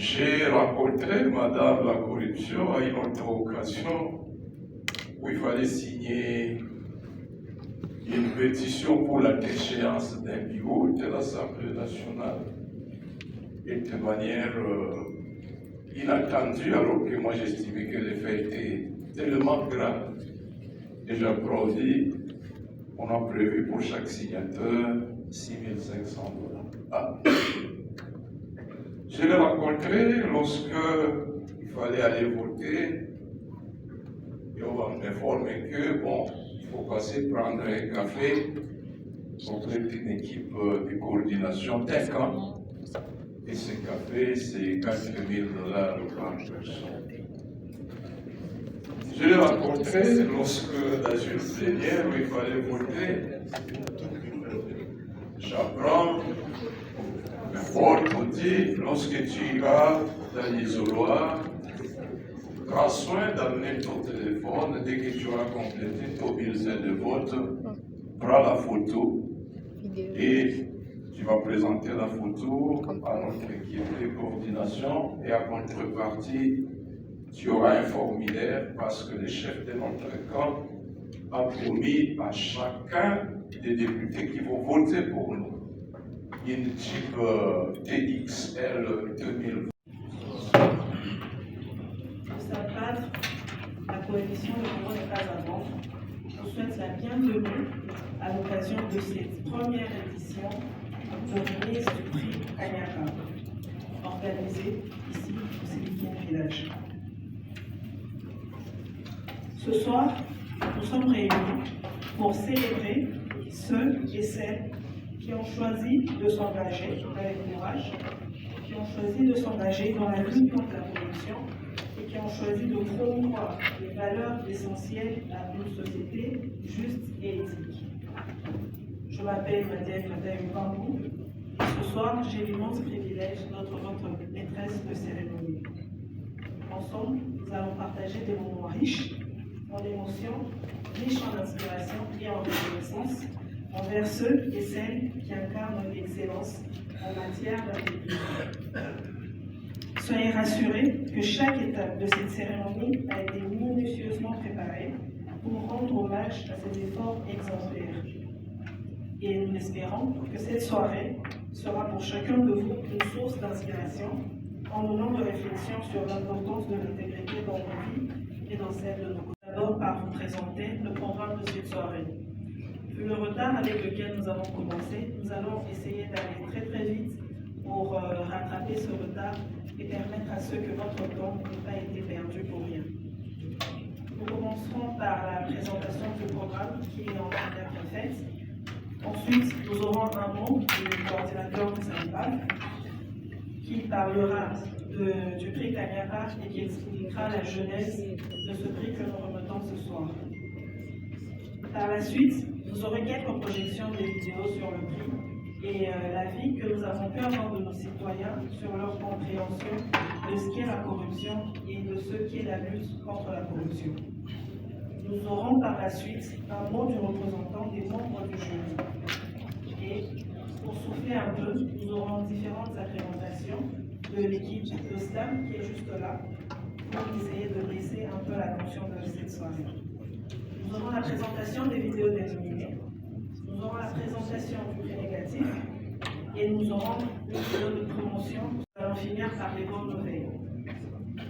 J'ai rencontré Madame la Corruption à une autre occasion où il fallait signer une pétition pour la déchéance d'un bureau de l'Assemblée nationale. Et de manière inattendue, alors que moi j'estimais que les faits étaient tellement graves. Et j'applaudis, on a prévu pour chaque signateur 6 500 $. Je l'ai rencontré lorsque il fallait aller voter. Et on va m'informer que, bon, il faut passer prendre un café auprès d'une équipe de coordination d'un camp. Et ce café, c'est 4 000 $ par personne. Je l'ai rencontré lorsque, dans une plénière où il fallait voter, j'apprends, on dit, lorsque tu iras dans l'isoloir, prends soin d'amener ton téléphone dès que tu auras complété ton bulletin de vote, prends la photo et tu vas présenter la photo à notre équipe de coordination et en contrepartie, tu auras un formulaire parce que le chef de notre camp a promis à chacun des députés qui vont voter pour nous une type TXL 2020. La coalition Le Bureau n'est pas à vendre. Je vous souhaite la bienvenue à l'occasion de cette première édition de remise du prix Kanyaka, organisée ici au Célibien Village. Ce soir, nous sommes réunis pour célébrer ceux et celles qui ont choisi de s'engager avec courage, qui ont choisi de s'engager dans la lutte contre la corruption et qui ont choisi de promouvoir les valeurs essentielles à une société juste et éthique. Je m'appelle Madame Bambou et ce soir, j'ai l'immense privilège d'être votre maîtresse de cérémonie. Ensemble, nous allons partager des moments riches en émotions, riches en inspiration et en reconnaissance envers ceux et celles qui incarnent l'excellence en matière d'intégrité. Soyez rassurés que chaque étape de cette cérémonie a été minutieusement préparée pour rendre hommage à ces efforts exemplaires. Et nous espérons que cette soirée sera pour chacun de vous une source d'inspiration en menant de réflexion sur l'importance de l'intégrité dans nos vies et dans celle de nos collègues. D'abord par vous présenter le programme de cette soirée. Vu le retard avec lequel nous avons commencé, nous allons essayer d'aller très vite pour rattraper ce retard et permettre à ceux que votre temps n'ait pas été perdu pour rien. Nous commencerons par la présentation du programme qui est en train d'être faite. Ensuite, nous aurons un mot du coordinateur de Saint-Paul qui parlera du prix Kanyaka et qui expliquera la genèse de ce prix que nous remettons ce soir. Par la suite, vous aurez quelques projections des vidéos sur le prix et l'avis que nous avons pu avoir de nos citoyens sur leur compréhension de ce qu'est la corruption et de ce qu'est la lutte contre la corruption. Nous aurons par la suite un mot du représentant des membres du jury. Et pour souffler un peu, nous aurons différentes agrémentations de l'équipe de SLAM qui est juste là pour essayer de baisser un peu la tension de cette soirée. Nous aurons la présentation des vidéos des nominés, nous aurons la présentation du prix négatif et nous aurons une vidéo de promotion. Nous allons finir par les bonnes nouvelles.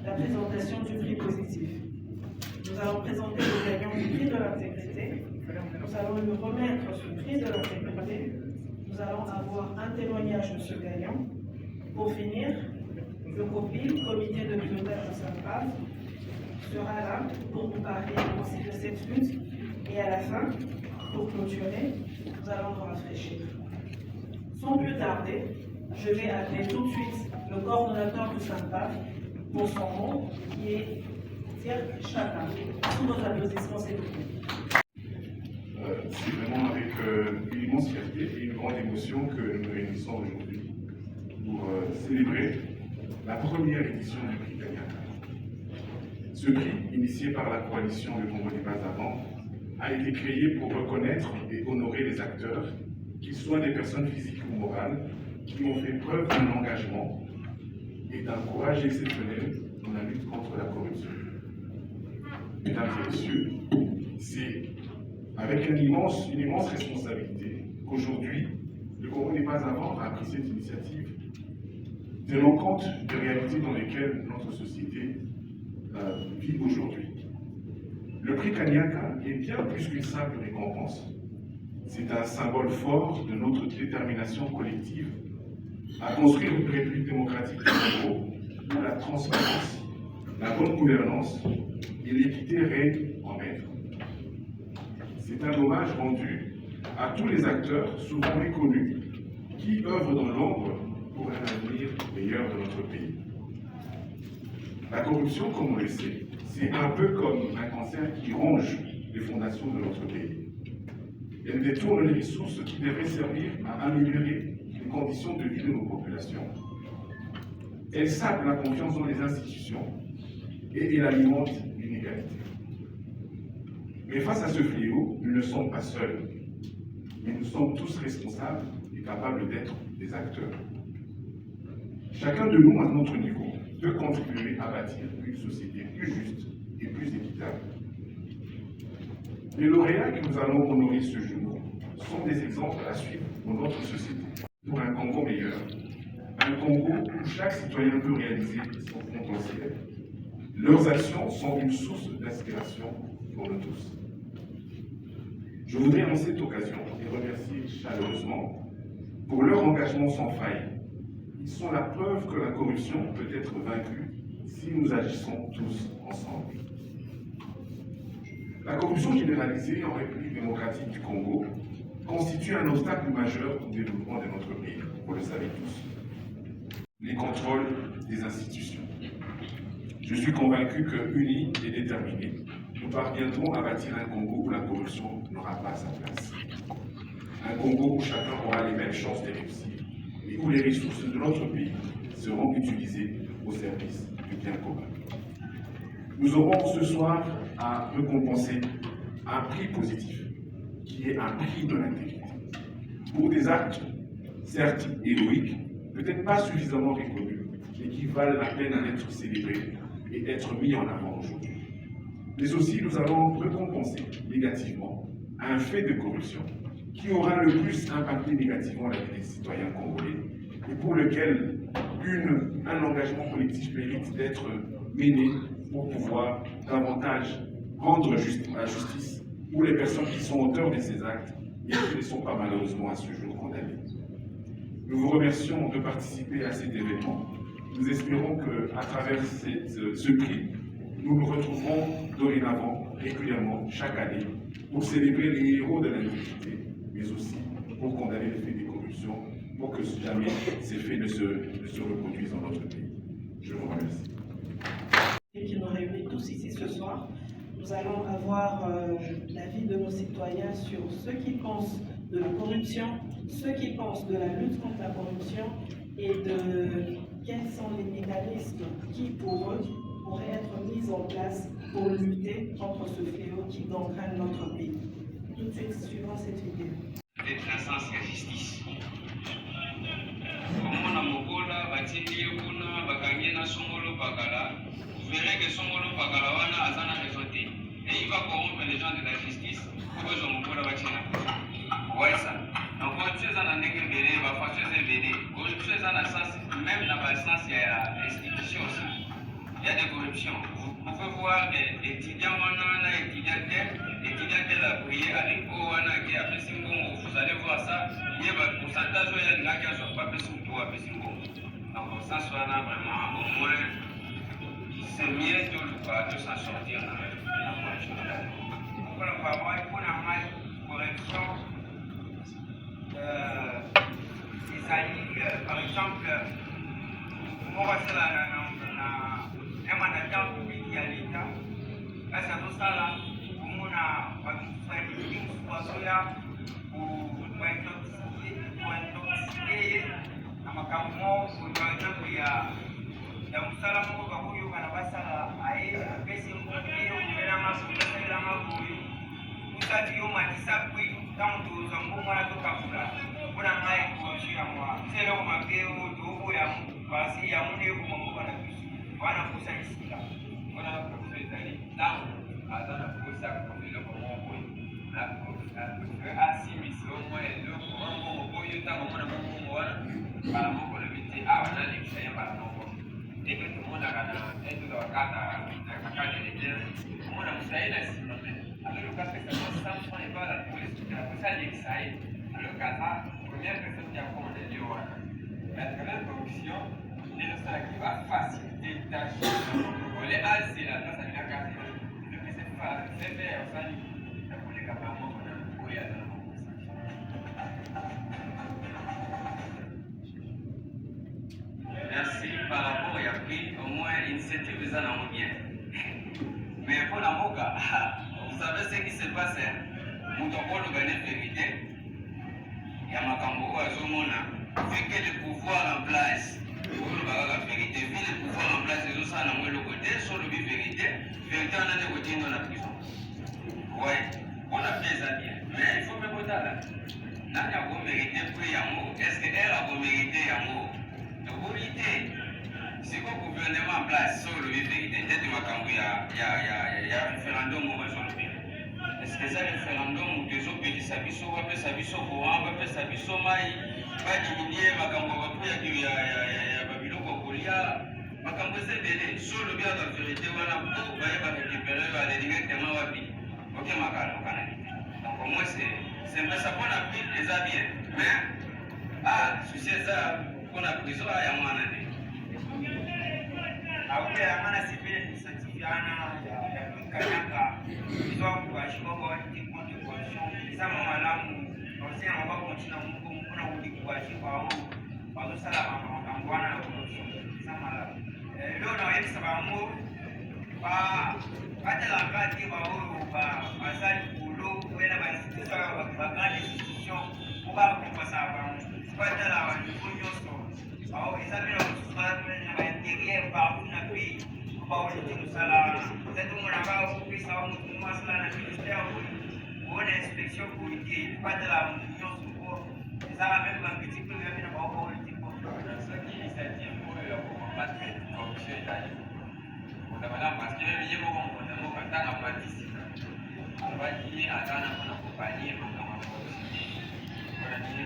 La présentation du prix positif. Nous allons présenter le gagnant du prix de l'intégrité. Nous allons lui remettre ce prix de l'intégrité. Nous allons avoir un témoignage de ce gagnant. Pour finir, le COPIL, comité de pilotage de Saint-Paul, sera là pour nous parler aussi de cette lutte. Et à la fin, pour clôturer, nous allons nous rafraîchir. Sans plus tarder, je vais appeler tout de suite le coordonnateur de Saint-Paul pour son nom, qui est Dirk Chata. Tous nos applaudissements, s'il vous plaît. C'est vraiment avec une immense fierté et une grande émotion que nous nous réunissons aujourd'hui pour célébrer la première édition du prix Kanyaka. Ce prix, initié par la coalition Le Congo n'est pas avant, a été créé pour reconnaître et honorer les acteurs, qu'ils soient des personnes physiques ou morales, qui ont fait preuve d'un engagement et d'un courage exceptionnel dans la lutte contre la corruption. Mesdames et messieurs, c'est avec une immense responsabilité qu'aujourd'hui, le Congo n'est pas avant à pris cette initiative, tenant compte des réalités dans lesquelles notre société vit aujourd'hui. Le prix Kaniaka est bien plus qu'une simple récompense. C'est un symbole fort de notre détermination collective à construire une république démocratique du Congo où la transparence, la bonne gouvernance et l'équité règnent en maître. C'est un hommage rendu à tous les acteurs, souvent méconnus, qui œuvrent dans l'ombre pour un avenir meilleur de notre pays. La corruption, comme on le sait, c'est un peu comme un cancer qui ronge les fondations de notre pays. Elle détourne les ressources qui devraient servir à améliorer les conditions de vie de nos populations. Elle sape la confiance dans les institutions et elle alimente l'inégalité. Mais face à ce fléau, nous ne sommes pas seuls, mais nous sommes tous responsables et capables d'être des acteurs. Chacun de nous, à notre niveau, peut contribuer à bâtir une société plus juste et plus équitable. Les lauréats que nous allons honorer ce jour sont des exemples à suivre pour notre société, pour un Congo meilleur, un Congo où chaque citoyen peut réaliser son potentiel. Leurs actions sont une source d'inspiration pour nous tous. Je voudrais en cette occasion les remercier chaleureusement pour leur engagement sans faille. Ils sont la preuve que la corruption peut être vaincue si nous agissons tous ensemble. La corruption généralisée en République démocratique du Congo constitue un obstacle majeur au développement de notre pays, vous le savez tous. Les contrôles des institutions. Je suis convaincu que, unis et déterminés, nous parviendrons à bâtir un Congo où la corruption n'aura pas sa place. Un Congo où chacun aura les mêmes chances de réussir et où les ressources de notre pays seront utilisées au service du bien commun. Nous aurons ce soir à récompenser un prix positif, qui est un prix de l'intégrité. Pour des actes, certes héroïques, peut-être pas suffisamment reconnus, mais qui valent la peine d'être célébrés et être mis en avant aujourd'hui. Mais aussi, nous allons récompenser négativement un fait de corruption qui aura le plus impacté négativement la vie des citoyens congolais et pour lequel un engagement collectif mérite d'être mené pour pouvoir davantage rendre la justice pour les personnes qui sont auteurs de ces actes et qui ne sont pas malheureusement à ce jour condamnées. Nous vous remercions de participer à cet événement. Nous espérons qu'à travers ce prix, nous nous retrouverons dorénavant, régulièrement, chaque année, pour célébrer les héros de l'indignité, mais aussi pour condamner les faits de corruption, pour que jamais ces faits ne se reproduisent dans notre pays. Je vous remercie. Et qui nous réunit tous ici ce soir, nous allons avoir l'avis de nos citoyens sur ce qu'ils pensent de la corruption, ce qu'ils pensent de la lutte contre la corruption et de quels sont les mécanismes qui, pour eux, pourraient être mis en place pour lutter contre ce fléau qui gangrène notre pays. Tout de suite, suivant cette vidéo. D'être l'instance de la justice. Comment on mokola, batili kuna, bakangi na songolo pakala, vous verrez que songolo pakala wana azana raisonné. Et il va corrompre les gens de la justice pour que son mokola batina. Ouais ça. Donc corruption est dans ndenge mbele, bafasio est mbele. Corruption est dans le sens, même dans le sens il y a l'institution aussi. Il y a des corruptions. Vous pouvez voir des étudiants tel a prié à l'école, vous allez voir ça. Il y a un pourcentage où il y a des gens qui ne sont pas plus ou moins plus. Donc, au sens où on a vraiment, au moins, c'est mieux de s'en sortir dans la corruption. Donc, on va avoir une corruption. Par exemple, on va faire un mandat public qui a l'État. Là, c'est tout ça là. On a une situation pour intoxiquer na makambo kwa jambo ya msala mko kwa huyo kana basa aye pesa mkono kumela masala mabuyu utati yo matisa kwi kama tuzo mbo mwana toka kula kuna mai kwa shia mwa selo kwa makeo dogo ya basi ya munde kumambuka na biso wana kusa isila wana professeur ezali ntango aza na kosa eloko moko na asimisi omwa eloko moko oyo ntango mona momongo wana mbala moko na biti awa nalekisa ye mbala moko ndenge tomonaka na etuka bakata eletere omona mosaye na nsima me alors kapesa 100 francs ebala akosa alekisa ye alors kaza première personne ya komandeli yo wana la grande corruption qui va faciliter ta tâche. On les a, c'est la place à la carte. Le plus c'est faire ça, la police a pas mort, on a un merci par rapport à pris au moins l'initiative de ça dans bien. Mais pour la moka, vous savez ce qui se passe, nous devons gagner vérité. Il y a ma cambo à Zomona, vu que le pouvoir en place. La vérité, vu le pouvoir en place, les autres, on a le côté, sur le but vérité, vérité, on a des côtés dans la prison. Oui, on a fait ça bien. Mais il faut me dire là, n'a pas mérité pour l'amour. Est-ce qu'elle a mérité l'amour? La vérité, c'est quoi le gouvernement en place sur le but vérité? Peut-être qu'il y a un référendum sur le but. Est-ce que c'est un référendum où les autres petits s'habillent, on va faire s'habiller au courant, on va faire s'habiller au maïs, pas diminuer, ma cambo, makambo eza ebele solo bia ba vérité wana po baye barécupéré balédirectement wapi oke makala okanaki donc au moins c'est mpesa mpona pile eza bien mais susi eza mpona prison ya mwana nde auke ya mwana sivile certifiana ya kanyaka izwakubashikoko tikonte condition eza mamalamu osena mabakontina moko mpona kodikubashikao bazosala makambo wana ya corruption eza malamu leo naoyebisa bango batelaka te baoyo baza likolo wena bainstitution bagrande institution po bakompasa bango batala baniveau nyonso bao eza mpe na mosusu na bainterieur partout na pays po baolete mosala wana zetomona baopesa ba motu masala na ministère oyo bona inspection polike batala motu nyonso po ezala meme bapetit peu yape na bao baolete soki initiative oyo ya kokombattre corruption ezali malamu parce que même ye moko mokonzi moko atanga participe alobaki ye aza na mpona kopanie makambo ya corruption mpona nini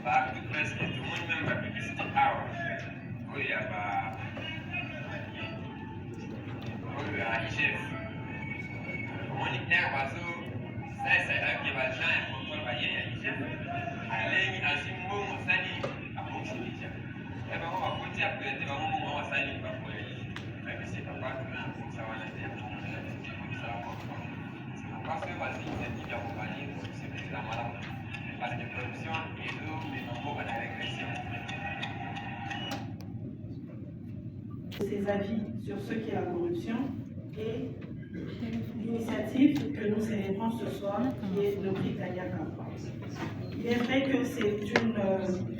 baacte presque tomoni meme bapublicité awa oyo ya oyo ya igef omoni ere bazo saesalaki bagent ya contrôle baye ya igef alengi asi mbongo osali abongisi deja ya bango bakoti aprete bango mbongo basali bakoya c'est capable de faire ça va l'aider parce que vas-y c'est qui a accompagné c'est président malade parce que corruption et l'eau les nombres de la régression ses avis sur ce qu'est la corruption et l'initiative que nous célébrons ce soir qui est le prix Kanyaka. Il est vrai que c'est une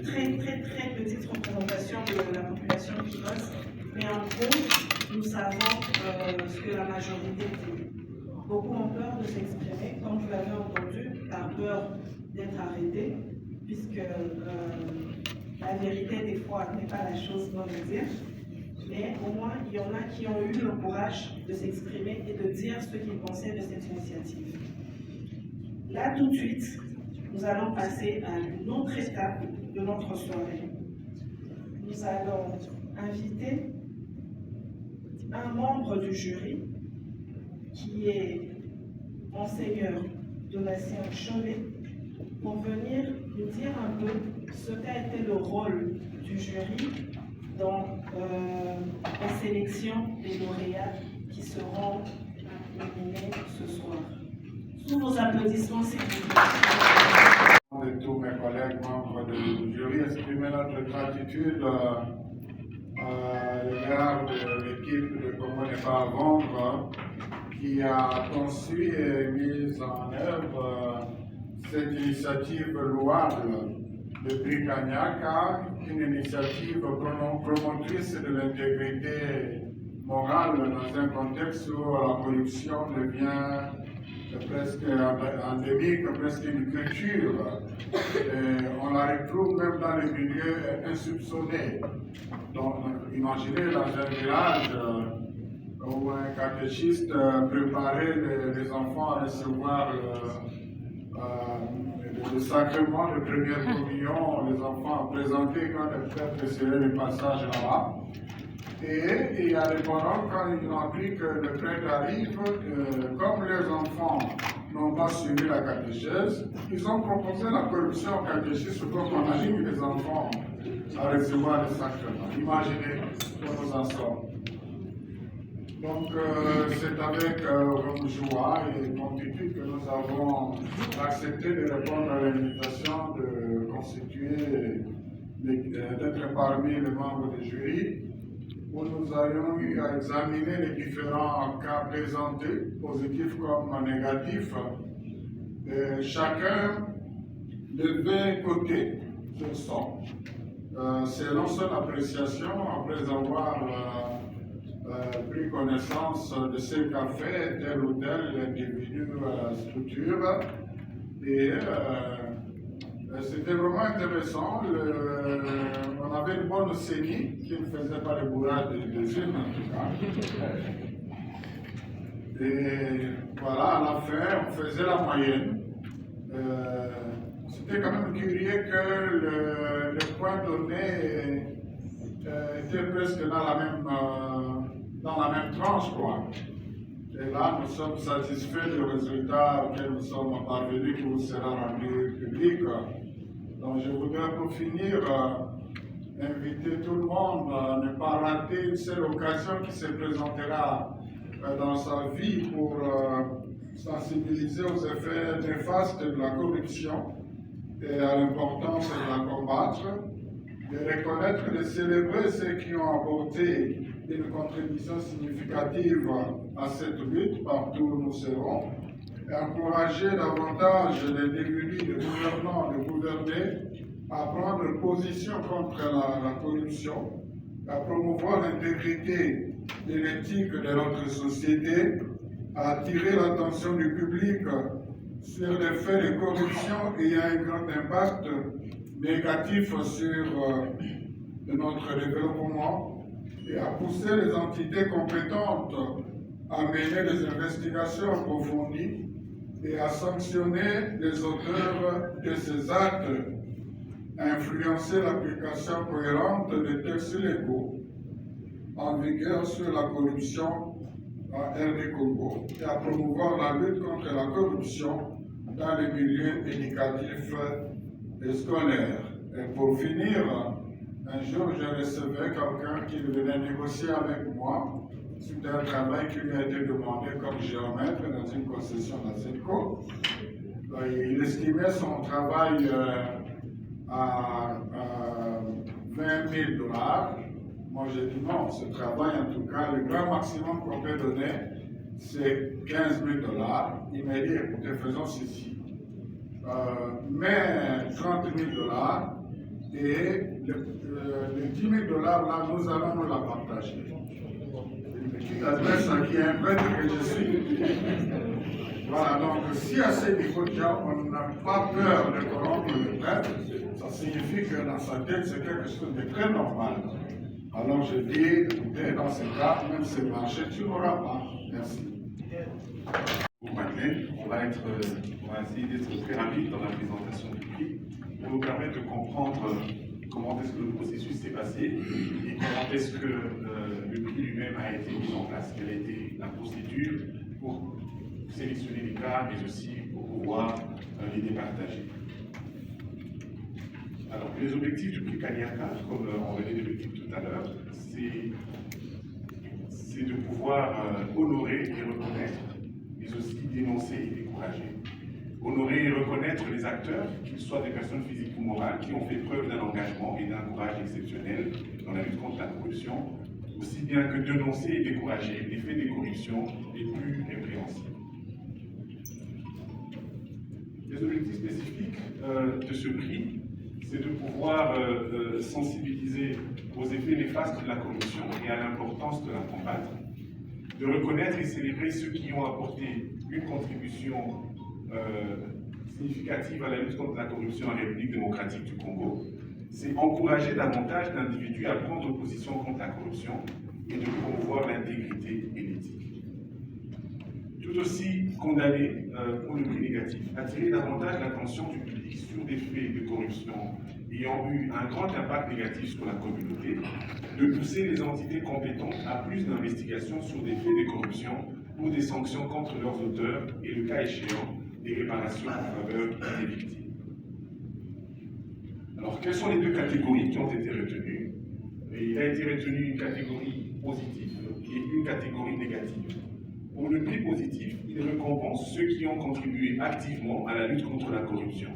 très petite représentation de la population qui vote, mais en gros, nous savons ce que la majorité dit. Beaucoup ont peur de s'exprimer, comme vous l'avez entendu, par peur d'être arrêtés, puisque la vérité, des fois, n'est pas la chose bonne à dire. Mais au moins, il y en a qui ont eu le courage de s'exprimer et de dire ce qu'ils pensaient de cette initiative. Là, tout de suite, nous allons passer à une autre étape de notre soirée. Nous allons inviter un membre du jury qui est Monseigneur Donatien Cholet pour venir nous dire un peu ce qu'a été le rôle du jury dans la sélection des lauréats qui seront nominés ce soir. Sous vos applaudissements, s'il vous plaît. De tous mes collègues membres du jury, exprimer notre gratitude à l'égard de l'équipe de Comment ne pas vendre qui a conçu et mis en œuvre cette initiative louable. Le prix Kanyaka, une initiative promotrice de l'intégrité morale dans un contexte où la corruption devient presque endémique, presque une culture On la retrouve même dans les milieux insoupçonnés. Donc, imaginez dans un village où un catéchiste préparait les enfants à recevoir le sacrement de première communion, les enfants présentés quand le prêtre serait le passage là-bas. Et il y a des parents, quand ils ont appris que le prêtre arrive, comme les enfants n'ont pas suivi la catéchèse, ils ont proposé la corruption au catéchisme pour qu'on anime les enfants à recevoir le sacrement. Imaginez où nous en sommes. Donc, c'est avec joie et gratitude que nous avons accepté de répondre à l'invitation de constituer, d'être parmi les membres du jury, où nous avions eu à examiner les différents cas présentés, positifs comme négatifs. Chacun devait coter ce son, selon son appréciation, après avoir pris connaissance de ce qu'a fait tel ou tel individu structure. Et c'était vraiment intéressant. On avait une bonne CENI qui ne faisait pas le bourrage des unes en tout cas. Et voilà, à la fin, on faisait la moyenne. C'était quand même curieux que le point donné était presque dans la même tranche, quoi. Et là, nous sommes satisfaits du résultat auquel nous sommes parvenus, qui vous sera rendu public. Donc, je voudrais pour finir inviter tout le monde à ne pas rater une seule occasion qui se présentera dans sa vie pour sensibiliser aux effets néfastes de la corruption et à l'importance de la combattre, de reconnaître et de célébrer ceux qui ont apporté une contribution significative à cette lutte partout où nous serons, et encourager davantage les démunis, les gouvernants, les gouvernés à prendre position contre la corruption, à promouvoir l'intégrité et l'éthique de notre société, à attirer l'attention du public sur les faits de corruption ayant un grand impact négatif sur notre développement, et à pousser les entités compétentes à mener des investigations approfondies et à sanctionner les auteurs de ces actes, à influencer l'application cohérente des textes légaux en vigueur sur la corruption en RD Congo et à promouvoir la lutte contre la corruption dans les milieux éducatifs et scolaires. Et pour finir, un jour, je recevais quelqu'un qui venait négocier avec moi suite à un travail qui lui a été demandé comme géomètre dans une concession d'Aselco. Il estimait son travail à 20 000 $. Moi, j'ai dit non, ce travail, en tout cas, le grand maximum qu'on peut donner, c'est 15 000 $. Il m'a dit, écoutez, faisons ceci. Mais 30 000 $ et les 10 000 $, là, nous allons nous la partager. Une petite adresse à qui est un prêtre que je suis. Voilà, donc si à ce niveau déjà on n'a pas peur de corrompre le prêtre, ça signifie que dans sa tête c'est quelque chose de très normal. Alors je dis, écoutez, dans ce cas, même ce marché, tu n'auras pas. Merci. Pour Madeleine, on va essayer d'être très rapide dans la présentation du prix pour nous permettre de comprendre comment est-ce que le processus s'est passé et comment est-ce que le prix lui-même a été mis en place, quelle a été la procédure pour sélectionner les cas, mais aussi pour pouvoir les départager. Alors, les objectifs du prix Kaniaka, comme on venait de le dire tout à l'heure, c'est de pouvoir honorer et reconnaître, mais aussi dénoncer et décourager. Honorer et reconnaître les acteurs, qu'ils soient des personnes physiques ou morales, qui ont fait preuve d'un engagement et d'un courage exceptionnel dans la lutte contre la corruption, aussi bien que dénoncer et décourager les faits de corruption les plus répréhensibles. Les objectifs spécifiques de ce prix, c'est de pouvoir sensibiliser aux effets néfastes de la corruption et à l'importance de la combattre, de reconnaître et célébrer ceux qui ont apporté une contribution significative à la lutte contre la corruption en République démocratique du Congo, c'est encourager davantage d'individus à prendre position contre la corruption et de promouvoir l'intégrité et l'éthique. Tout aussi condamner pour le prix négatif, attirer davantage l'attention du public sur des faits de corruption ayant eu un grand impact négatif sur la communauté, de pousser les entités compétentes à plus d'investigations sur des faits de corruption pour des sanctions contre leurs auteurs et, le cas échéant, des réparations en faveur des victimes. Alors, quelles sont les deux catégories qui ont été retenues? Il a été retenu une catégorie positive et une catégorie négative. Pour le prix positif, il récompense ceux qui ont contribué activement à la lutte contre la corruption.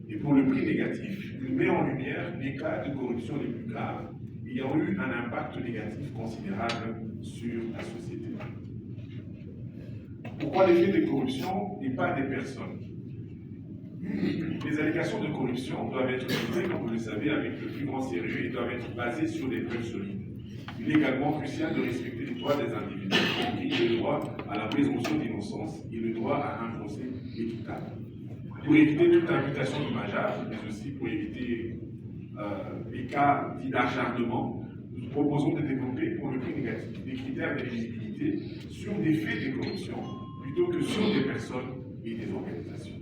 Et pour le prix négatif, il met en lumière les cas de corruption les plus graves ayant eu un impact négatif considérable sur la société. Pourquoi les faits de corruption et pas des personnes? Les allégations de corruption doivent être traitées, comme vous le savez, avec le plus grand sérieux et doivent être basées sur des preuves solides. Il est également crucial de respecter les droits des individus, y compris le droit à la présomption d'innocence et le droit à un procès équitable. Pour éviter toute imputation dommageable, mais aussi pour éviter les cas dits d'acharnement, nous proposons de développer pour le prix négatif des critères d'éligibilité sur des faits de corruption plutôt que sur des personnes et des organisations.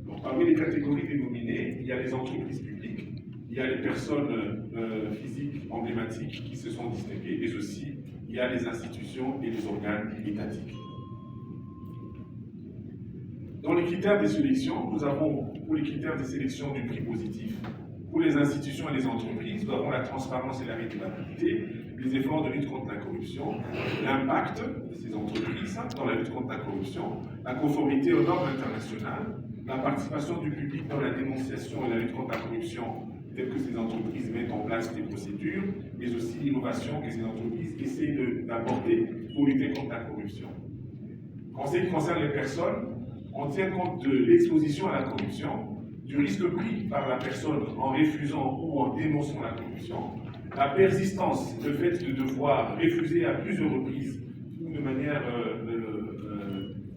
Donc, parmi les catégories dénominées, il y a les entreprises publiques, il y a les personnes physiques emblématiques qui se sont distinguées, mais aussi il y a les institutions et les organes étatiques. Dans les critères de sélection, nous avons pour les critères de sélection du prix positif, pour les institutions et les entreprises, nous avons la transparence et la régularité, les efforts de lutte contre la corruption, l'impact de ces entreprises dans la lutte contre la corruption, la conformité aux normes internationales, la participation du public dans la dénonciation et la lutte contre la corruption, telles que ces entreprises mettent en place des procédures, mais aussi l'innovation que ces entreprises essaient d'apporter pour lutter contre la corruption. En ce qui concerne les personnes, on tient compte de l'exposition à la corruption, du risque pris par la personne en refusant ou en dénonçant la corruption, la persistance, le fait de devoir refuser à plusieurs reprises ou de manière,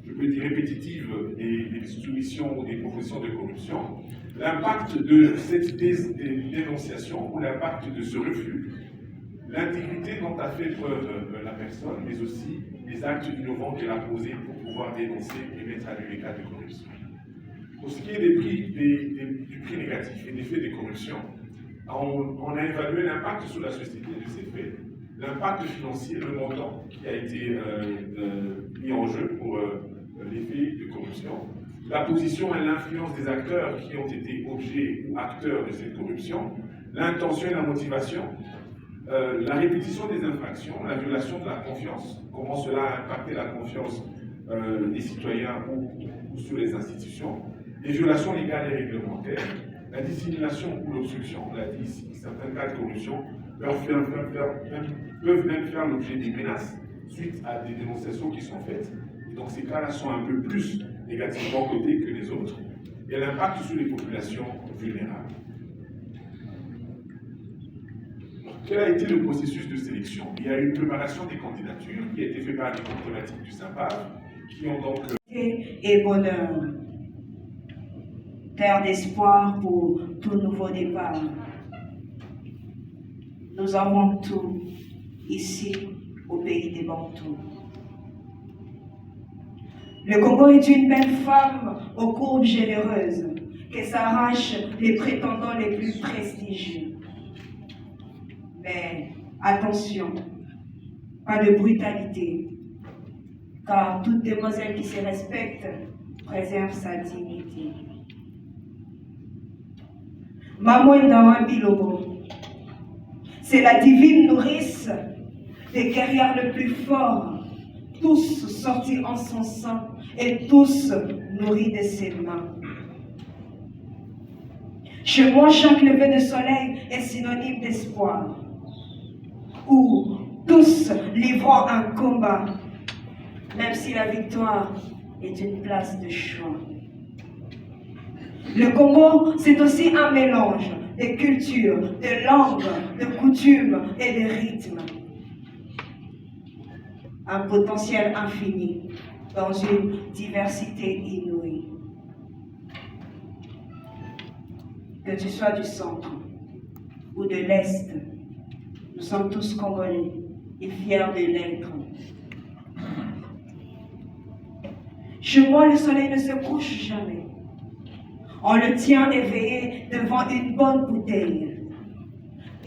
je peux dire, répétitive des soumissions ou des propositions de corruption, l'impact de cette dénonciation ou l'impact de ce refus, l'intégrité dont a fait preuve la personne, mais aussi les actes innovants qu'elle a posés pour pouvoir dénoncer et mettre à nu les cas de corruption. Pour ce qui est du prix négatif et des faits de corruption, on a évalué l'impact sur la société de ces faits, l'impact financier, le montant qui a été mis en jeu pour les faits de corruption, la position et l'influence des acteurs qui ont été objets ou acteurs de cette corruption, l'intention et la motivation, la répétition des infractions, la violation de la confiance, comment cela a impacté la confiance des citoyens ou sur les institutions, les violations légales et réglementaires, la dissimulation ou l'obstruction, on l'a dit ici, certains cas de corruption peuvent même faire l'objet des menaces suite à des dénonciations qui sont faites. Et donc ces cas-là sont un peu plus négativement cotés que les autres, et l'impact sur les populations vulnérables. Quel a été le processus de sélection? Il y a eu une préparation des candidatures qui a été faite par les groupes thématiques du SIMPAV, qui ont donc... Et bonheur, terre d'espoir pour tout nouveau départ. Nous avons tout ici au pays des Bantous. Le Congo est une belle femme aux courbes généreuses qui s'arrache les prétendants les plus prestigieux. Mais attention, pas de brutalité, car toute demoiselle qui se respecte préserve sa dignité. Maman Ndawa Bilobo, c'est la divine nourrice des guerrières le plus forts, tous sortis en son sang et tous nourris de ses mains. Chez moi, chaque lever de soleil est synonyme d'espoir, où tous livrant un combat, même si la victoire est une place de choix. Le Congo, c'est aussi un mélange de cultures, de langues, de coutumes et de rythmes. Un potentiel infini dans une diversité inouïe. que tu sois du centre ou de l'Est, nous sommes tous Congolais et fiers de l'être. Chez moi, le soleil ne se couche jamais. On le tient éveillé devant une bonne bouteille.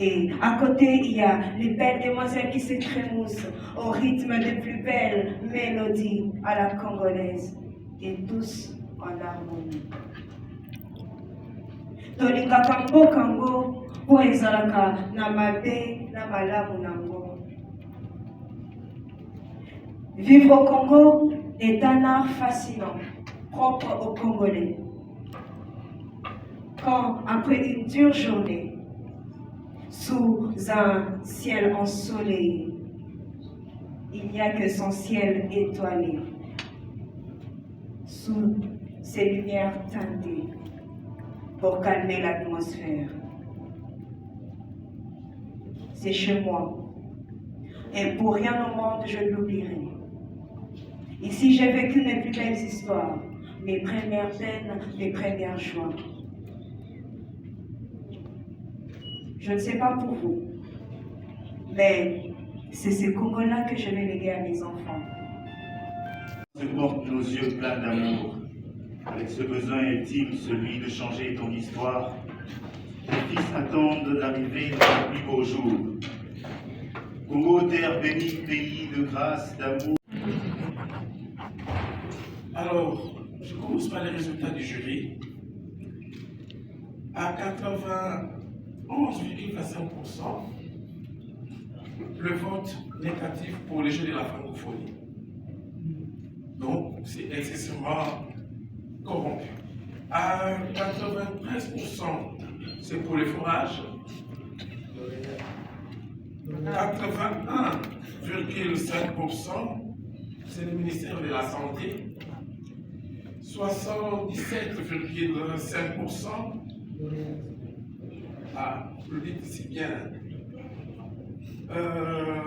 Et à côté, il y a les belles demoiselles qui s'écrémoussent au rythme des plus belles mélodies à la congolaise. Et tous en harmonie. Tolingaka mbokango po ezalaka na mabe na malamu nango. Vivre au Congo est un art fascinant, propre aux Congolais. Quand, après une dure journée, sous un ciel ensoleillé, il n'y a que son ciel étoilé, sous ses lumières teintées, pour calmer l'atmosphère. C'est chez moi, et pour rien au monde je l'oublierai. Ici j'ai vécu mes plus belles histoires, mes premières peines, mes premières joies. Je ne sais pas pour vous, mais c'est ce Congo-là que je vais léguer à mes enfants. Se portent nos yeux pleins d'amour, avec ce besoin intime, celui de changer ton histoire. Les fils attendent l'arrivée de ton plus beau jour. Congo, terre bénie, pays de grâce, d'amour. Alors, je commence par les résultats du jury. À 91,5%, le vote négatif pour les Jeux de la francophonie. Donc, c'est excessivement corrompu. À 93%, c'est pour le forage. 81,5%, c'est le ministère de la Santé. 77,5%, vous le dites si bien,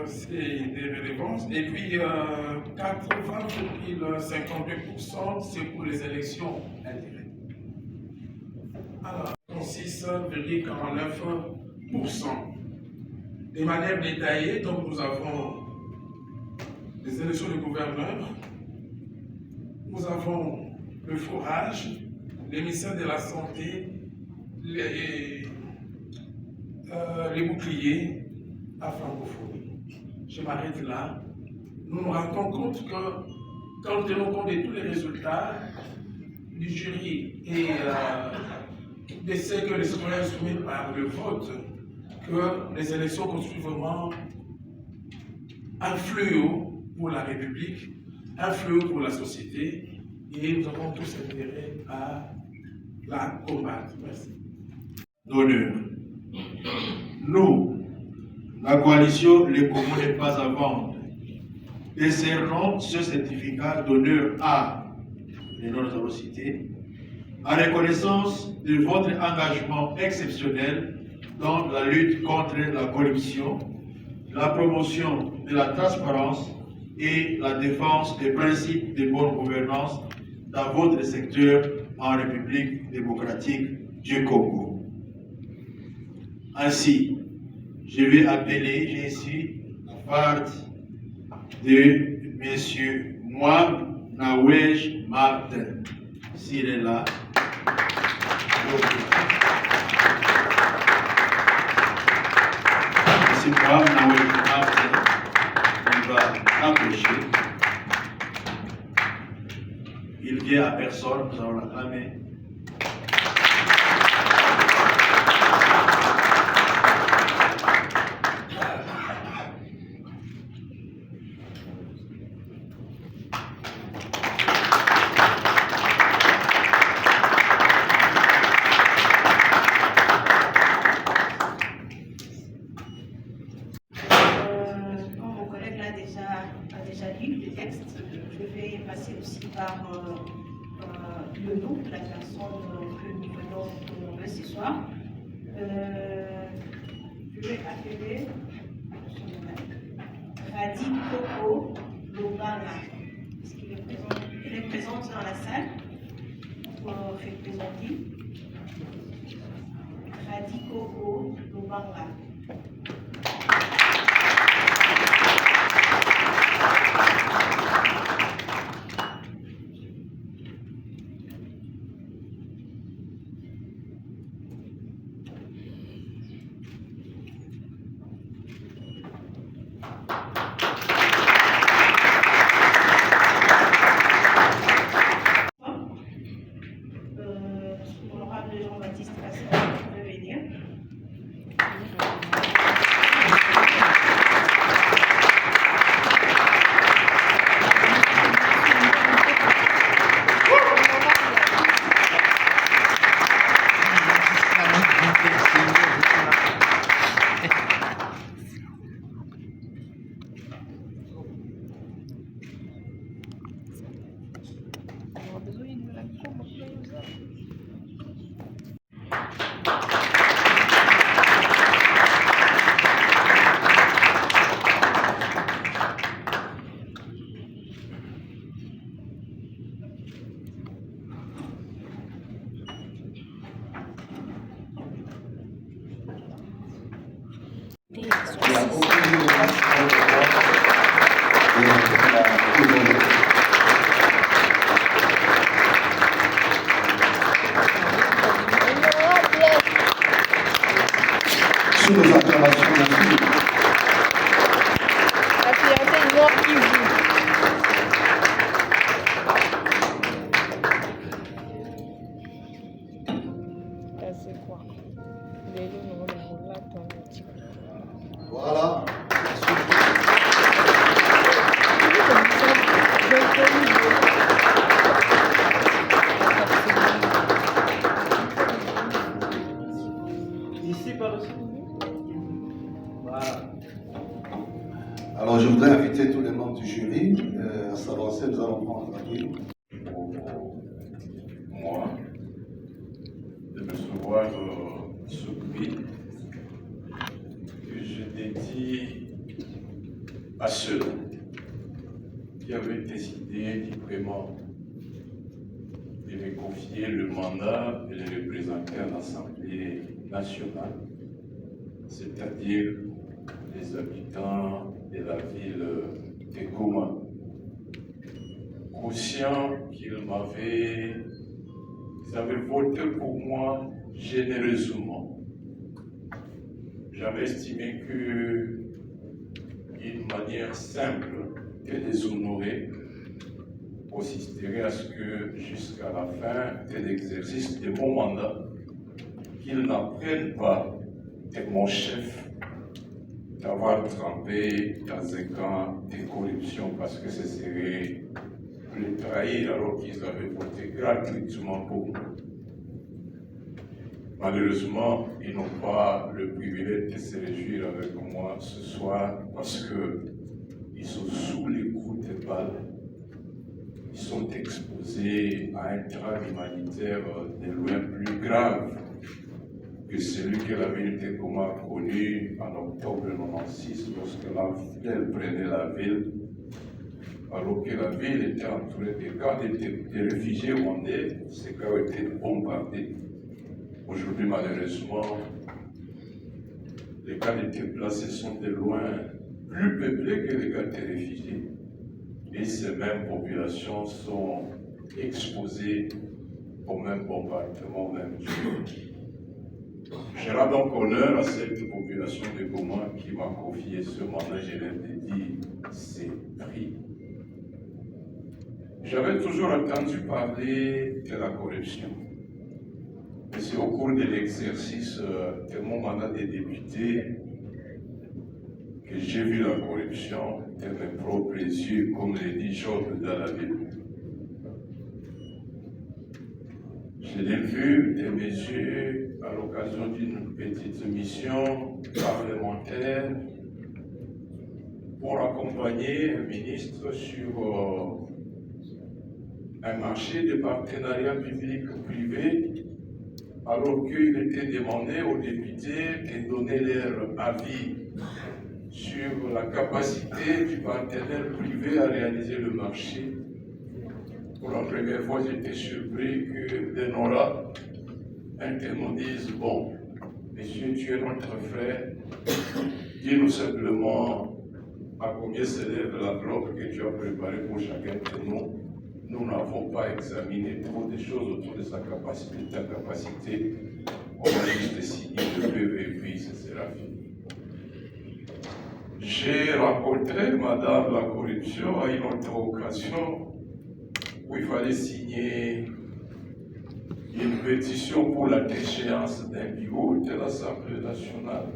c'est des rélévances. Et puis 80,52%, c'est pour les élections indirectes. Alors, 6,49%. De manière détaillée, donc nous avons les élections de gouverneurs, nous avons le forage, le ministère de la Santé, les boucliers à francophonie. Je m'arrête là. Nous nous rendons compte que, quand nous tenons compte de tous les résultats du jury et de ce que les citoyens soumettent par le vote, que les élections constituent vraiment un fléau pour la République, un fléau pour la société, et nous avons tous intérêt à la combattre. Merci. D'honneur. Nous, la coalition Le Congo n'est pas à vendre, décernons ce certificat d'honneur à, les noms nous avons cités, en reconnaissance de votre engagement exceptionnel dans la lutte contre la corruption, la promotion de la transparence et la défense des principes de bonne gouvernance dans votre secteur en République démocratique du Congo. Ainsi, je vais appeler, j'ai ici la part de M. Mwab Nawej Martin, s'il est là. M. Mwab Nawej Martin, il va approcher. Il vient à personne, nous allons l'acclamer. A déjà lu le texte, je vais passer aussi par le nom de la personne que nous venons de nommer ce soir. Je vais appeler Radi Koko Lobana. Est-ce qu'il est présent? Il est présent dans la salle pour représenter. Radikoko Lubanga. Honorable Jean-Baptiste Pascal, vous pouvez venir. Sous nos acclamations, merci. La fierté est mort qui vit. Ça c'est quoi? Voilà. Ici par-dessus. Voilà. Alors, je voudrais inviter tous les membres du jury à s'avancer. Nous allons prendre la rue. Pour moi de recevoir ce prix que je dédie à ceux qui avaient décidé librement de me confier le mandat de les représenter à l'Assemblée nationale, c'est-à-dire les habitants de la ville de Goma. Conscient qu'ils avaient voté pour moi généreusement. J'avais estimé qu'une manière simple de les honorer consisterait à ce que jusqu'à la fin de l'exercice de mon mandat, qu'ils n'apprennent pas de mon chef d'avoir trempé dans un camp de corruption parce que ce serait le trahir alors qu'ils avaient voté gratuitement pour moi. Malheureusement, ils n'ont pas le privilège de se réjouir avec moi ce soir parce qu'ils sont sous les coups de balles. Ils sont exposés à un drame humanitaire de loin plus grave que celui que la ville de Goma a connu en octobre 1996 lorsque l'AFDEL prenait la ville, alors que la ville était entourée de camps de réfugiés rwandais, ces camps étaient bombardés. Aujourd'hui, malheureusement, les camps de déplacés sont de loin plus peuplés que les camps de réfugiés. Et ces mêmes populations sont exposées au même bombardement, même tué. Je rends donc honneur à cette population de Goma qui m'a confié ce mandat, je leur dédie ces prix. J'avais toujours entendu parler de la corruption. Et c'est au cours de l'exercice de mon mandat de député que j'ai vu la corruption de mes propres yeux, comme le dit Job dans la Bible. Je l'ai vu de mes yeux à l'occasion d'une petite mission parlementaire pour accompagner un ministre sur un marché de partenariat public-privé, alors qu'il était demandé aux députés de donner leur avis sur la capacité du partenaire privé à réaliser le marché. Pour la première fois, j'étais surpris que Denora, un témoin dise, bon, Monsieur, tu es notre frère. Dis-nous simplement à combien s'élève l'enveloppe que tu as préparée pour chacun de nous. Nous n'avons pas examiné trop de choses autour de sa capacité, de ta capacité. On va juste signer le PV et puis ce sera fini. J'ai rencontré Madame la Corruption à une autre occasion où il fallait signer une pétition pour la déchéance d'un bureau de l'Assemblée nationale.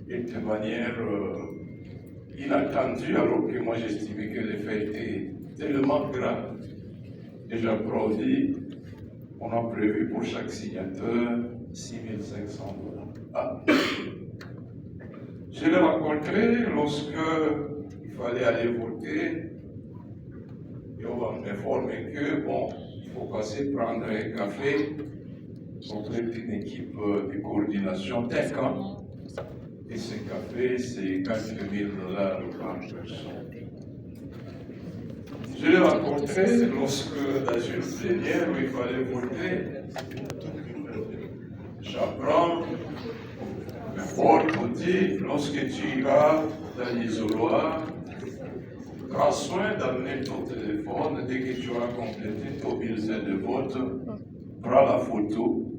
Et de manière inattendue, alors que moi j'estimais que les faits étaient tellement graves. Et j'applaudis, on a prévu pour chaque signateur 6 500 $. Ah. Je l'ai rencontré lorsque il fallait aller voter. Et on va m'informer que, bon, il faut passer prendre un café auprès d'une équipe de coordination d'un camp. Et ce café, c'est 4 000 $ par personne. Je l'ai rencontré lorsque, dans une plénière où il fallait voter, j'apprends, on dit, lorsque tu iras dans l'isoloir, prends soin d'amener ton téléphone. Dès que tu auras complété ton bulletin de vote, prends la photo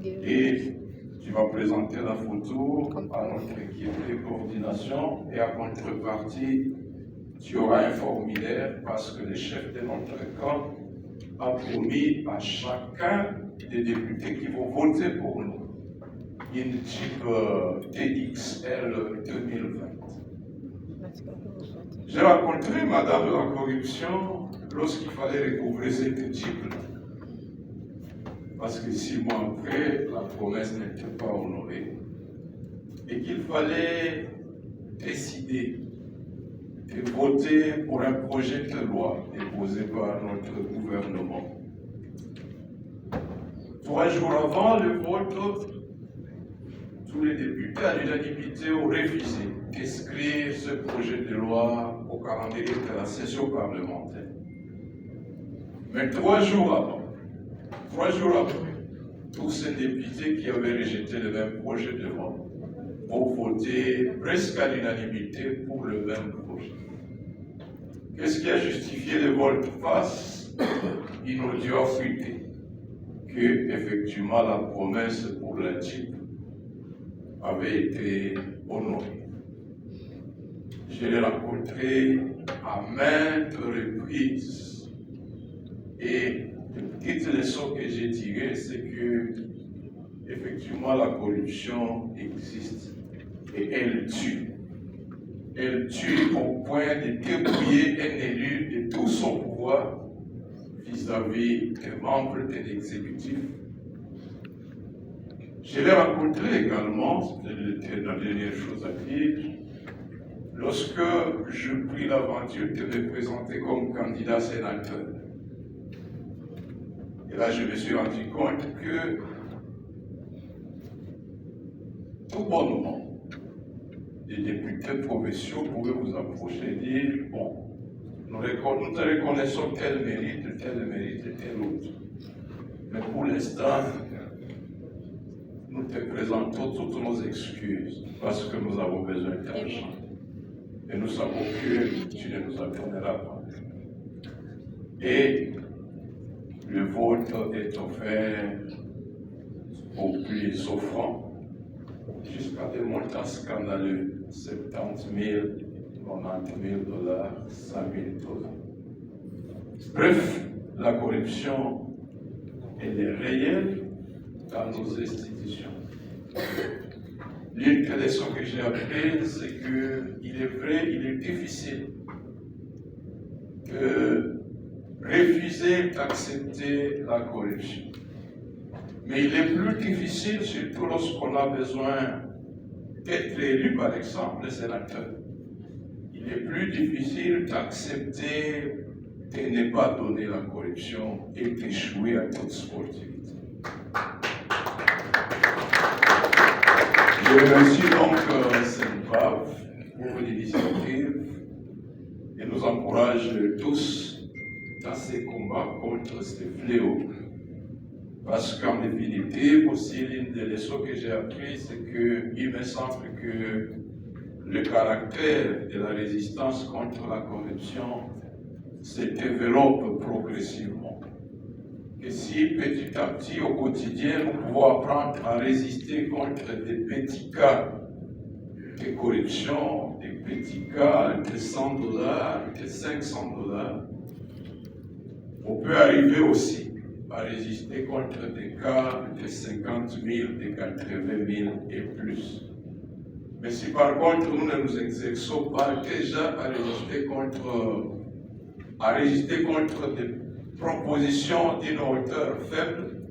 et tu vas présenter la photo à notre équipe de coordination et à contrepartie, tu auras un formulaire parce que le chef de notre camp a promis à chacun des députés qui vont voter pour nous une type TXL 2020. J'ai rencontré Madame la Corruption lorsqu'il fallait recouvrer cette type-là. Parce que 6 mois après, la promesse n'était pas honorée. Et qu'il fallait décider de voter pour un projet de loi déposé par notre gouvernement. 3 jours avant le vote, tous les députés à l'unanimité ont refusé d'inscrire ce projet de loi au calendrier de la session parlementaire. Mais 3 jours après, tous ces députés qui avaient rejeté le même projet de loi ont voté presque à l'unanimité pour le même projet. Qu'est-ce qui a justifié le vote face? Une audio a fuité que, effectivement, la promesse pour la type avait été honorée. Je l'ai rencontré à maintes reprises et la petite leçon que j'ai tirée, c'est que, effectivement, la corruption existe et elle tue. Elle tue au point de dépouiller un élu de tout son pouvoir vis-à-vis des membres de l'exécutif. Je l'ai rencontré également, c'était la dernière chose à dire, lorsque je pris l'aventure de me présenter comme candidat sénateur. Et là, je me suis rendu compte que tout bonnement, les députés provinciaux pouvaient vous approcher et dire, bon, nous te reconnaissons tel mérite, tel autre. Mais pour l'instant, nous te présentons toutes nos excuses parce que nous avons besoin d'argent. Et nous savons que tu ne nous donneras pas. Et le vote est offert aux plus offrants jusqu'à des montants scandaleux, 70 000, 90 000 $, 100 000 $. Bref, la corruption, elle est réelle dans nos institutions. L'une des leçons que j'ai apprises, c'est qu'il est vrai, il est difficile de refuser d'accepter la corruption. Mais il est plus difficile, surtout lorsqu'on a besoin d'être élu, par exemple, le sénateur. Il est plus difficile d'accepter de ne pas donner la corruption et d'échouer à toute sportivité. Je remercie donc Saint-Pave pour l'initiative et nous encourage tous dans ces combats contre ces fléaux. Parce qu'en définitive, aussi, l'une des leçons que j'ai apprises, c'est qu'il me semble que le caractère de la résistance contre la corruption se développe progressivement. Et si petit à petit, au quotidien, nous pouvons apprendre à résister contre des petits cas de corruption, des petits cas de $100, de $500, on peut arriver aussi à résister contre des cas de 50 000, de 80 000 et plus. Mais si par contre nous ne nous exerçons pas déjà à résister contre des propositions d'une hauteur faible,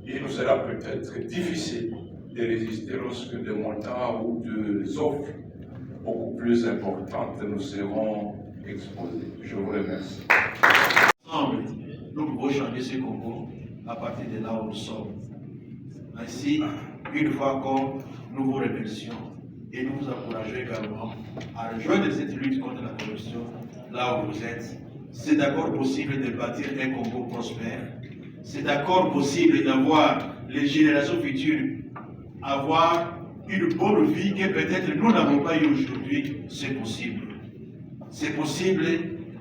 il nous sera peut-être difficile de résister lorsque des montants ou des offres beaucoup plus importantes nous seront exposées. Je vous remercie. Ensemble, nous pouvons changer ce Congo à partir de là où nous sommes. Ainsi, une fois encore, nous vous remercions et nous vous encourageons également à rejoindre cette lutte contre la corruption là où vous êtes. C'est d'accord possible de bâtir un Congo prospère. C'est d'accord possible d'avoir les générations futures, avoir une bonne vie que peut-être nous n'avons pas eu aujourd'hui. C'est possible. C'est possible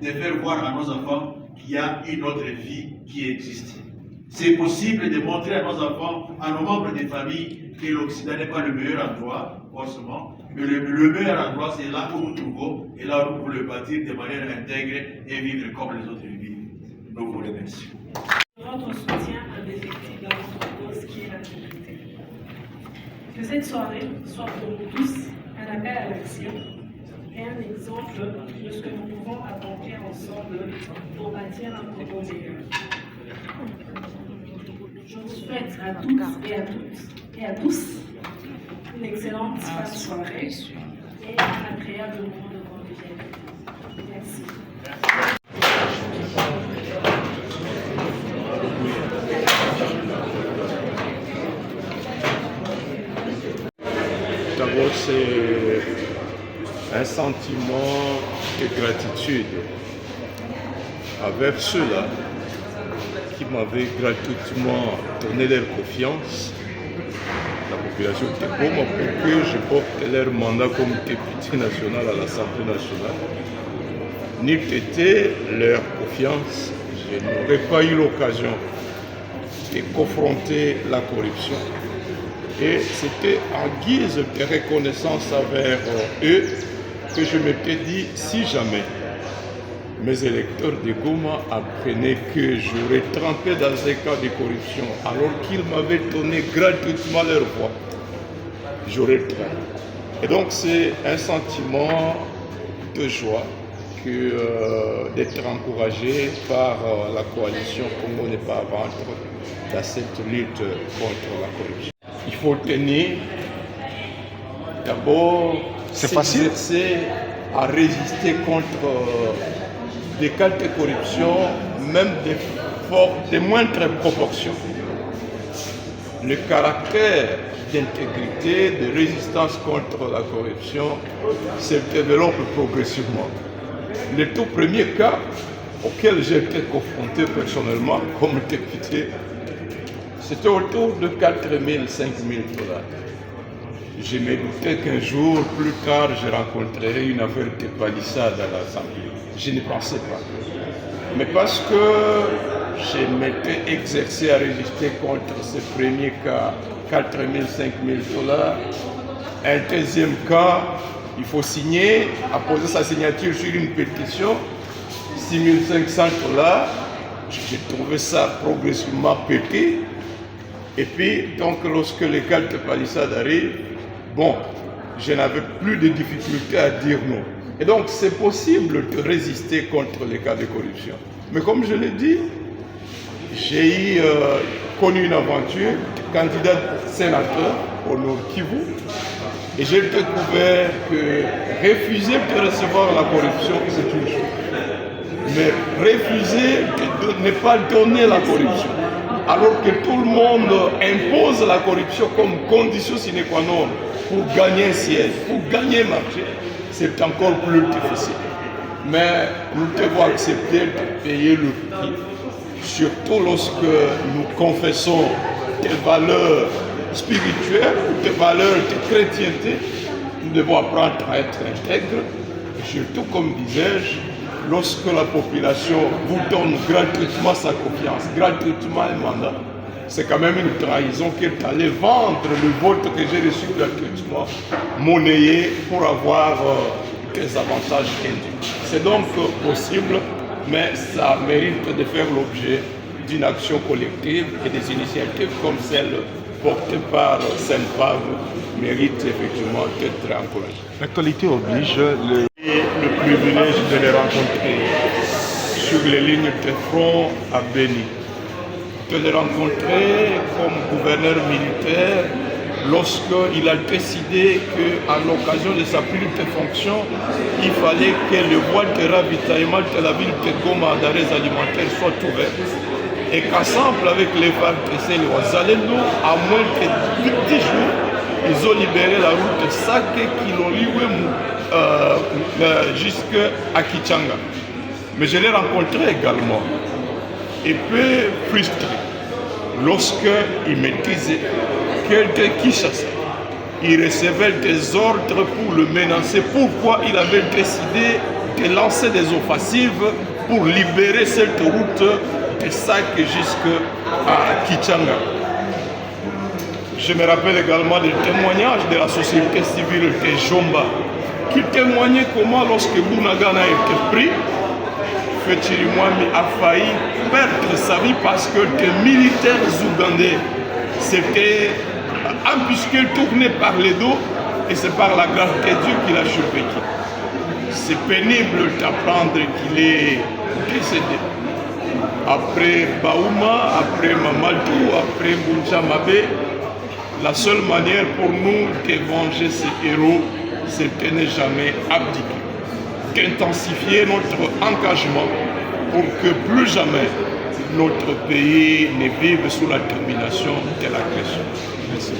de faire voir à nos enfants qu'il y a une autre vie qui existe. C'est possible de montrer à nos enfants, à nos membres des familles, que l'Occident n'est pas le meilleur endroit, forcément, mais le meilleur endroit, c'est là où nous trouvons, et là où nous pouvons le bâtir de manière intègre et vivre comme les autres vivent. Nous vous remercions. Votre soutien à l'effectif dans notre cause qui est la vérité. Que cette soirée soit pour nous tous un appel à l'action et un exemple de ce que nous pouvons accomplir ensemble pour bâtir un Congo meilleur. Je vous souhaite à toutes et à tous une excellente fin de soirée et un agréable moment de convivialité. Merci. D'abord, c'est un sentiment de gratitude envers ceux-là qui m'avaient gratuitement donné leur confiance, la population de Goma, pour que je porte leur mandat comme député national à l'Assemblée nationale. N'eût été leur confiance, je n'aurais pas eu l'occasion de confronter la corruption. Et c'était en guise de reconnaissance envers eux que je m'étais dit, si jamais mes électeurs de Goma apprenaient que j'aurais trempé dans un cas de corruption alors qu'ils m'avaient donné gratuitement leur voix, j'aurais trempé. Et donc c'est un sentiment de joie que d'être encouragé par la coalition Congo n'est pas à vendre dans cette lutte contre la corruption. Il faut tenir d'abord s'exercer à résister contre des cas de corruption, même de moindres proportions. Le caractère d'intégrité, de résistance contre la corruption se développe progressivement. Le tout premier cas auquel j'ai été confronté personnellement comme député, c'était autour de 4 000, 5 000 $. Je me doutais qu'un jour, plus tard, je rencontrerais une affaire de palissade à l'Assemblée. Je ne pensais pas. Mais parce que je m'étais exercé à résister contre ce premier cas, 4 000, 5 000 $, un deuxième cas, il faut signer, apposer sa signature sur une pétition, 6 500 $. J'ai trouvé ça progressivement pété. Et puis, donc, lorsque les cas de palissade arrivent, bon, je n'avais plus de difficulté à dire non. Et donc, c'est possible de résister contre les cas de corruption. Mais comme je l'ai dit, j'ai connu une aventure, candidat sénateur au Nord Kivu, et j'ai découvert que refuser de recevoir la corruption, c'est une chose. Mais refuser de ne pas donner la corruption, alors que tout le monde impose la corruption comme condition sine qua non pour gagner un siège, pour gagner un marché, c'est encore plus difficile. Mais nous devons accepter de payer le prix surtout lorsque nous confessons des valeurs spirituelles, des valeurs de chrétienté. Nous devons apprendre à être intègres, surtout, comme disais-je, lorsque la population vous donne gratuitement sa confiance, gratuitement un mandat. C'est quand même une trahison qui est allée vendre le vote que j'ai reçu gratuitement, monnayé pour avoir des avantages induits. C'est donc possible, mais ça mérite de faire l'objet d'une action collective et des initiatives comme celle portée par Saint-Pave méritent effectivement d'être encouragées. L'actualité oblige le privilège de les rencontrer sur les lignes de front à Béni. De les rencontrer comme gouverneur militaire lorsqu'il a décidé qu'à l'occasion de sa prise de fonction, il fallait que le voie de ravitaillement de la ville de Goma d'arrêts alimentaires soit ouvert. Et qu'ensemble avec les FARDC et les Ouazalendo, à moins de 10 jours, ils ont libéré la route Sake Kiloliwemu jusqu'à Kichanga. Mais je l'ai rencontré également. Et peu frustré lorsqu'il me disait que de Kinshasa, il recevait des ordres pour le menacer. Pourquoi il avait décidé de lancer des offensives pour libérer cette route de Sake jusqu'à Kichanga. Je me rappelle également des témoignages de la société civile de Jomba qui témoignait comment lorsque Bunagana a été pris, Fetirimwami a failli perdre sa vie parce que des militaires ougandais s'étaient embusqués, tournés par les dos, et c'est par la grâce de Dieu qu'il a survécu. C'est pénible d'apprendre qu'il est décédé. Après Baouma, après Mamadou, après Bounjamabe, la seule manière pour nous de venger ces héros, c'est de ne jamais abdiquer, d'intensifier notre engagement pour que plus jamais notre pays ne vive sous la domination de l'agression. Merci.